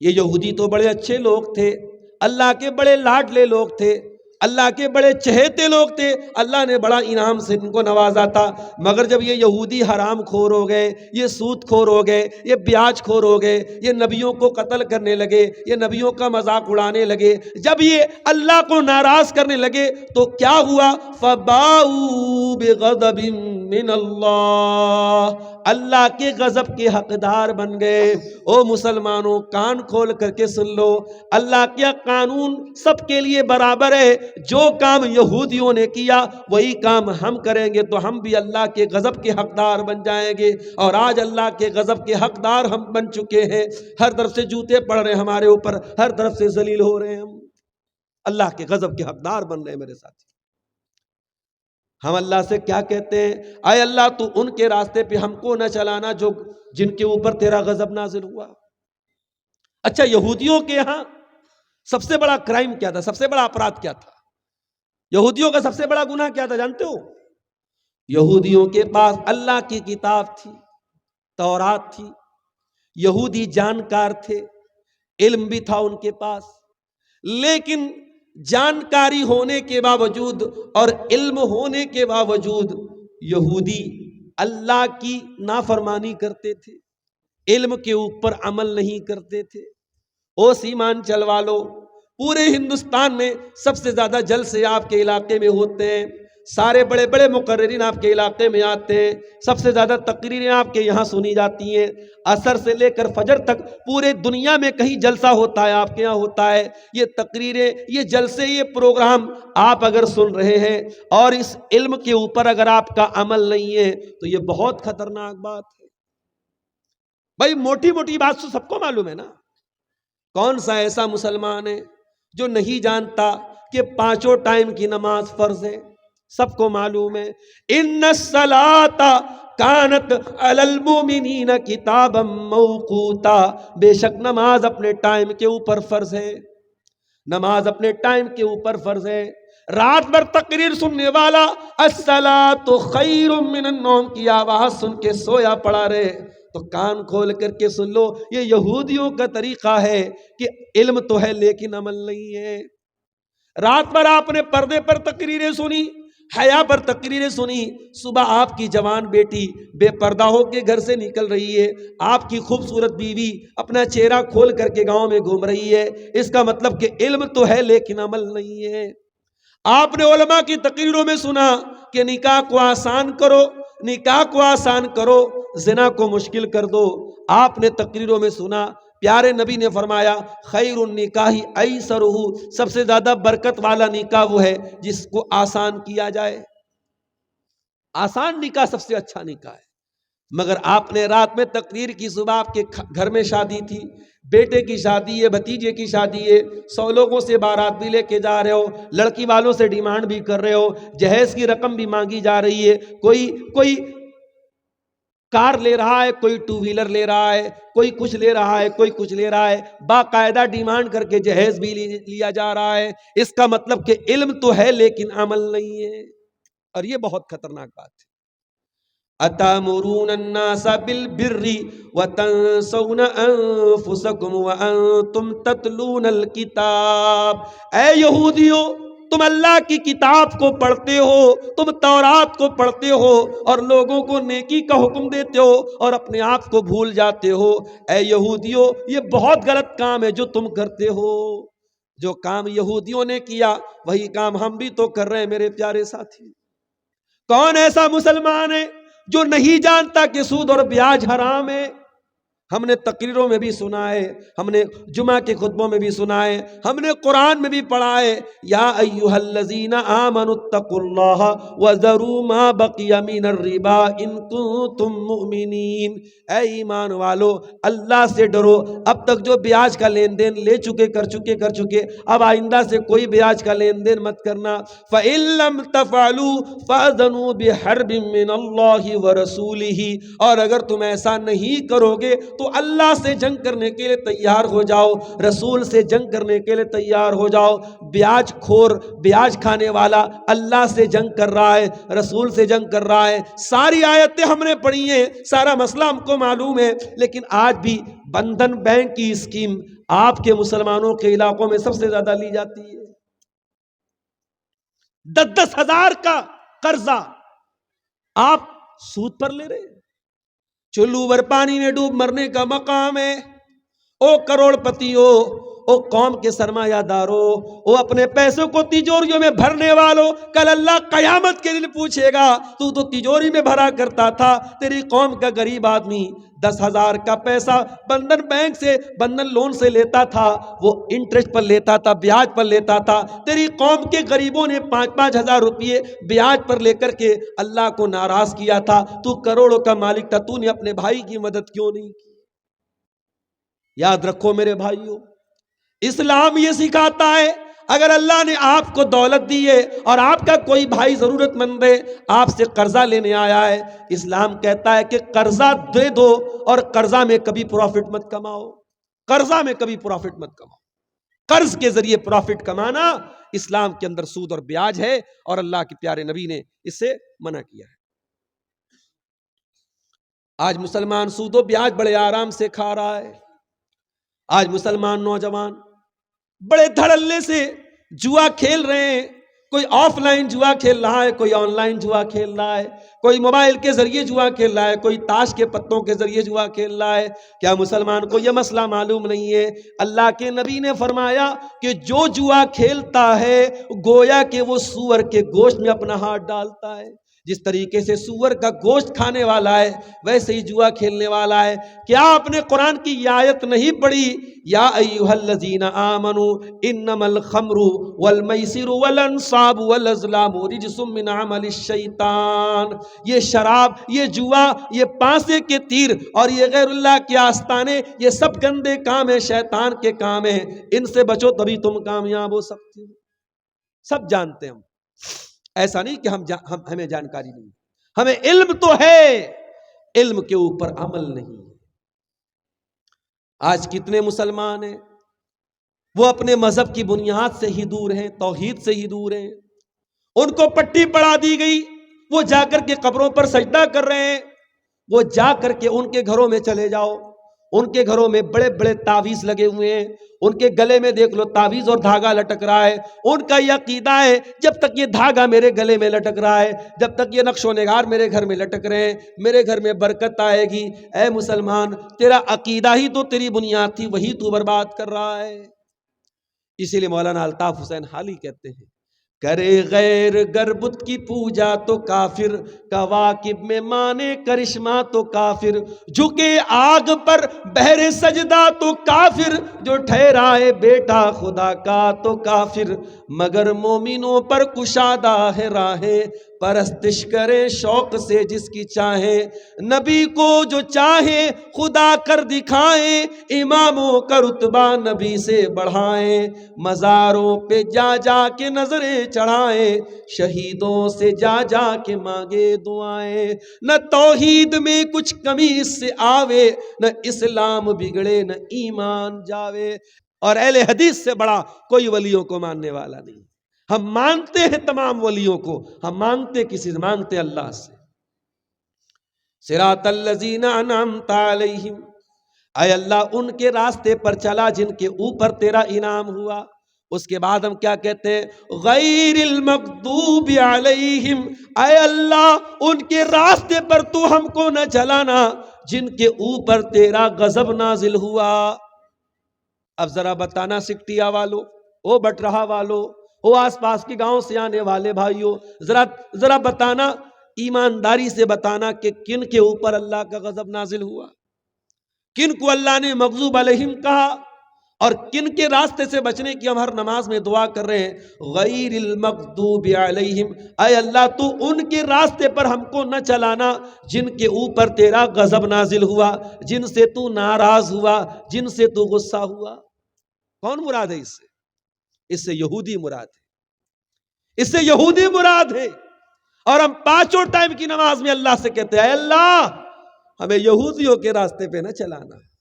یہ یہودی تو بڑے اچھے لوگ تھے، اللہ کے بڑے لاڈلے لوگ تھے، اللہ کے بڑے چہیتے لوگ تھے، اللہ نے بڑا انعام سے ان کو نوازا تھا، مگر جب یہ یہودی حرام خور ہو گئے، یہ سود خور ہو گئے، یہ بیاج خور ہو گئے، یہ نبیوں کو قتل کرنے لگے، یہ نبیوں کا مذاق اڑانے لگے، جب یہ اللہ کو ناراض کرنے لگے تو کیا ہوا؟ فَبَاءُوا بِغَضَبٍ مِّنَ اللَّهِ، اللہ کے غضب کے حقدار بن گئے۔ او مسلمانوں، کان کھول کر کے سن لو، اللہ کا قانون سب کے لیے برابر ہے۔ جو کام یہودیوں نے کیا وہی کام ہم کریں گے تو ہم بھی اللہ کے غضب کے حقدار بن جائیں گے، اور آج اللہ کے غضب کے حقدار ہم بن چکے ہیں۔ ہر طرف سے جوتے پڑ رہے ہیں ہمارے اوپر، ہر طرف سے ذلیل ہو رہے ہیں، ہم اللہ کے غضب کے حقدار بن رہے ہیں۔ میرے ساتھی، ہم اللہ سے کیا کہتے ہیں؟ اے اللہ تو ان کے راستے پہ ہم کو نہ چلانا جو جن کے اوپر تیرا غضب نازل ہوا۔ اچھا، یہودیوں کے ہاں سب سے بڑا کرائم کیا تھا؟ سب سے بڑا اپرادھ کیا تھا؟ یہودیوں کا سب سے بڑا گناہ کیا تھا جانتے ہو؟ یہودیوں کے پاس اللہ کی کتاب تھی، تورات تھی، یہودی جانکار تھے، علم بھی تھا ان کے پاس، لیکن جانکاری ہونے کے باوجود اور علم ہونے کے باوجود یہودی اللہ کی نافرمانی کرتے تھے، علم کے اوپر عمل نہیں کرتے تھے۔ او سیمان چلوا لو، پورے ہندوستان میں سب سے زیادہ جلسے آپ کے علاقے میں ہوتے ہیں، سارے بڑے بڑے مقررین آپ کے علاقے میں آتے ہیں، سب سے زیادہ تقریریں آپ کے یہاں سنی جاتی ہیں، عصر سے لے کر فجر تک پورے دنیا میں کہیں جلسہ ہوتا ہے، آپ کے یہاں ہوتا ہے۔ یہ تقریریں، یہ جلسے، یہ پروگرام آپ اگر سن رہے ہیں اور اس علم کے اوپر اگر آپ کا عمل نہیں ہے تو یہ بہت خطرناک بات ہے۔ بھائی موٹی موٹی بات تو سب کو معلوم ہے نا، کون سا ایسا مسلمان ہے جو نہیں جانتا کہ پانچوں ٹائم کی نماز فرض ہے؟ سب کو معلوم ہے، ان الصلاۃ کانت علی المؤمنین کتابا موقوتا، بے شک نماز اپنے ٹائم کے اوپر فرض ہے، نماز اپنے ٹائم کے اوپر فرض ہے۔ رات بھر تقریر سننے والا الصلاۃ خیر من النوم کی آواز سن کے سویا پڑا رہے، تو کان کھول کر کے سن لو، یہ یہودیوں کا طریقہ ہے کہ علم تو ہے لیکن عمل نہیں ہے۔ رات بھر آپ نے پردے پر تقریریں سنی، حیا پر تقریریں سنی، صبح آپ کی جوان بیٹی بے پردہ ہو کے گھر سے نکل رہی ہے، آپ کی خوبصورت بیوی اپنا چہرہ کھول کر کے گاؤں میں گھوم رہی ہے، اس کا مطلب کہ علم تو ہے لیکن عمل نہیں ہے۔ آپ نے علماء کی تقریروں میں سنا کہ نکاح کو آسان کرو، نکاح کو آسان کرو، زنا کو مشکل کر دو۔ آپ نے تقریروں میں سنا، پیارے نبی نے فرمایا خیر النکاح ایسرہ، سب سے زیادہ برکت والا نکاح وہ ہے جس کو آسان کیا جائے۔ آسان نکاح سب سے اچھا نکاح ہے، مگر آپ نے رات میں تقریر کی، صبح آپ کے گھر میں شادی تھی، بیٹے کی شادی ہے، بھتیجے کی شادی ہے، 100 لوگوں سے بارات بھی لے کے جا رہے ہو، لڑکی والوں سے ڈیمانڈ بھی کر رہے ہو، جہیز کی رقم بھی مانگی جا رہی ہے، کوئی کار لے رہا ہے، کوئی 2 ویلر لے رہا ہے، کوئی کچھ لے رہا ہے، کوئی کچھ لے رہا ہے، باقاعدہ ڈیمانڈ کر کے جہیز بھی لیا جا رہا ہے۔ اس کا مطلب کہ علم تو ہے لیکن عمل نہیں ہے، اور یہ بہت خطرناک بات ہے۔ اتامرون الناس بالبر وتنسون انفسکم وانتم تتلون الکتاب، اے یہودیو تم اللہ کی کتاب کو پڑھتے ہو، تم تورات کو پڑھتے ہو اور لوگوں کو نیکی کا حکم دیتے ہو اور اپنے آپ کو بھول جاتے ہو۔ اے یہودیو، یہ بہت غلط کام ہے جو تم کرتے ہو۔ جو کام یہودیوں نے کیا وہی کام ہم بھی تو کر رہے ہیں میرے پیارے ساتھی۔ کون ایسا مسلمان ہے جو نہیں جانتا کہ سود اور بیاج حرام ہے؟ ہم نے تقریروں میں بھی سنا ہے، ہم نے جمعہ کے خطبوں میں بھی سنا ہے، ہم نے قرآن میں بھی پڑھا ہے، یا ایھا الذین آمنوا اتقوا اللہ وذروا ما بقی من الربا ان کنتم مؤمنین، اے ایمان والو اللہ سے ڈرو، اب تک جو بیاج کا لین دین لے چکے کر چکے، اب آئندہ سے کوئی بیاج کا لین دین مت کرنا۔ فَإِن لَّمْ تَفْعَلُوا فَأْذَنُوا بِحَرْبٍ مِّنَ اللَّهِ وَرَسُولِهِ، اور اگر تم ایسا نہیں کرو گے تو اللہ سے جنگ کرنے کے لیے تیار ہو جاؤ، رسول سے جنگ کرنے کے لیے تیار ہو جاؤ۔ بیاج خور، بیاج کھانے والا اللہ سے جنگ کر رہا ہے، رسول سے جنگ کر رہا ہے۔ ساری آیتیں ہم نے پڑھی ہیں، سارا مسئلہ ہم کو معلوم ہے، لیکن آج بھی بندھن بینک کی اسکیم آپ کے مسلمانوں کے علاقوں میں سب سے زیادہ لی جاتی ہے۔ 10,000 کا قرضہ آپ سود پر لے رہے، چلو بھر پانی میں ڈوب مرنے کا مقام ہے۔ او کروڑ پتی ہو، او قوم کے سرمایہ دارو، او اپنے پیسوں کو تجوریوں میں بھرنے والوں، کل اللہ قیامت کے دن پوچھے گا تو تجوری میں بھرا کرتا تھا، تیری قوم کا غریب آدمی 10,000 کا پیسہ بندھن بینک سے، بندھن لون سے لیتا تھا، وہ انٹرسٹ پر لیتا تھا، بیاج پر لیتا تھا۔ تیری قوم کے غریبوں نے 5-5 ہزار روپئے بیاج پر لے کر کے اللہ کو ناراض کیا تھا۔ تو کروڑوں کا مالک تھا، تو نے اپنے بھائی کی مدد کیوں نہیں کی؟ یاد رکھو میرے بھائیوں، اسلام یہ سکھاتا ہے اگر اللہ نے آپ کو دولت دی ہے اور آپ کا کوئی بھائی ضرورت مند ہے، آپ سے قرضہ لینے آیا ہے، اسلام کہتا ہے کہ قرضہ دے دو اور قرضہ میں کبھی پروفٹ مت کماؤ، قرضہ میں کبھی پروفٹ مت کماؤ۔ قرض کے ذریعے پروفٹ کمانا اسلام کے اندر سود اور بیاج ہے، اور اللہ کے پیارے نبی نے اس سے منع کیا ہے۔ آج مسلمان سود و بیاج بڑے آرام سے کھا رہا ہے۔ آج مسلمان نوجوان بڑے دھڑلے سے جوا کھیل رہے ہیں، کوئی آف لائن جوا کھیل رہا ہے، کوئی آن لائن جوا کھیل رہا ہے، کوئی موبائل کے ذریعے جوا کھیل رہا ہے، کوئی تاش کے پتوں کے ذریعے جوا کھیل رہا ہے۔ کیا مسلمان کو یہ مسئلہ معلوم نہیں ہے؟ اللہ کے نبی نے فرمایا کہ جو جوا کھیلتا ہے گویا کہ وہ سور کے گوشت میں اپنا ہاتھ ڈالتا ہے۔ جس طریقے سے سور کا گوشت کھانے والا ہے ویسے ہی جوا کھیلنے والا ہے۔ کیا آپ نے قرآن کی یہ آیت نہیں پڑھی؟ یا ایھا الذین آمنوا انما الخمر والمیسر والانصاب والازلام رجس من عمل الشیطان۔ یہ شراب، یہ جوا، یہ پانسے کے تیر اور یہ غیر اللہ کے آستانے، یہ سب گندے کام ہیں، شیطان کے کام ہیں، ان سے بچو تبھی تم کامیاب ہو سکتے ہو۔ سب جانتے ہیں ہم، ایسا نہیں کہ ہمیں جانکاری نہیں، ہمیں علم تو ہے، علم کے اوپر عمل نہیں۔ آج کتنے مسلمان ہیں وہ اپنے مذہب کی بنیاد سے ہی دور ہیں، توحید سے ہی دور ہیں، ان کو پٹی پڑھا دی گئی، وہ جا کر کے قبروں پر سجدہ کر رہے ہیں۔ وہ جا کر کے ان کے گھروں میں چلے جاؤ، ان کے گھروں میں بڑے بڑے تعویذ لگے ہوئے ہیں، ان کے گلے میں دیکھ لو تعویذ اور دھاگا لٹک رہا ہے۔ ان کا یہ عقیدہ ہے جب تک یہ دھاگا میرے گلے میں لٹک رہا ہے، جب تک یہ نقش و نگار میرے گھر میں لٹک رہے ہیں، میرے گھر میں برکت آئے گی۔ اے مسلمان، تیرا عقیدہ ہی تو تیری بنیاد تھی، وہی تو برباد کر رہا ہے۔ اسی لیے مولانا الطاف حسین حالی کہتے ہیں، کرے غیر گر بت کی پوجا تو کافر، کواکب میں مانے کرشمہ تو کافر، جھکے آگ پر بہر سجدہ تو کافر، جو ٹھہرائے بیٹا خدا کا تو کافر، مگر مومنوں پر کشادہ ہے راہیں، پرستش کرے شوق سے جس کی چاہے، نبی کو جو چاہے خدا کر دکھائیں، اماموں کا رتبہ نبی سے بڑھائیں، مزاروں پہ جا جا کے نظریں چڑھائیں، شہیدوں سے جا جا کے مانگے دعائیں، نہ توحید میں کچھ کمی اس سے آوے، نہ اسلام بگڑے نہ ایمان جاوے۔ اور اہل حدیث سے بڑا کوئی ولیوں کو ماننے والا نہیں۔ ہم مانتے ہیں تمام ولیوں کو، ہم مانتے کسی سے؟ مانتے اللہ سے۔ صراط الذین انعمت علیہم، اے اللہ ان کے راستے پر چلا جن کے اوپر تیرا انعام ہوا۔ اس کے بعد ہم کیا کہتے ہیں؟ غیر المغضوب علیہم، اے اللہ ان کے راستے پر تو ہم کو نہ چلانا جن کے اوپر تیرا غضب نازل ہوا۔ اب ذرا بتانا سکٹیا والو، او بٹرہا والو، او آس پاس کے گاؤں سے آنے والے بھائیوں، ذرا بتانا، ایمانداری سے بتانا کہ کن کے اوپر اللہ کا غضب نازل ہوا، کن کو اللہ نے مغضوب علیہم کہا، اور کن کے راستے سے بچنے کی ہم ہر نماز میں دعا کر رہے ہیں؟ غیر المغضوب علیہم، اے اللہ تو ان کے راستے پر ہم کو نہ چلانا جن کے اوپر تیرا غضب نازل ہوا، جن سے تو ناراض ہوا، جن سے تو غصہ ہوا۔ کون مراد ہے اس سے؟ اس سے یہودی مراد ہے، اس سے یہودی مراد ہے۔ اور ہم پانچوں ٹائم کی نماز میں اللہ سے کہتے ہیں، اے اللہ ہمیں یہودیوں کے راستے پہ نہ چلانا.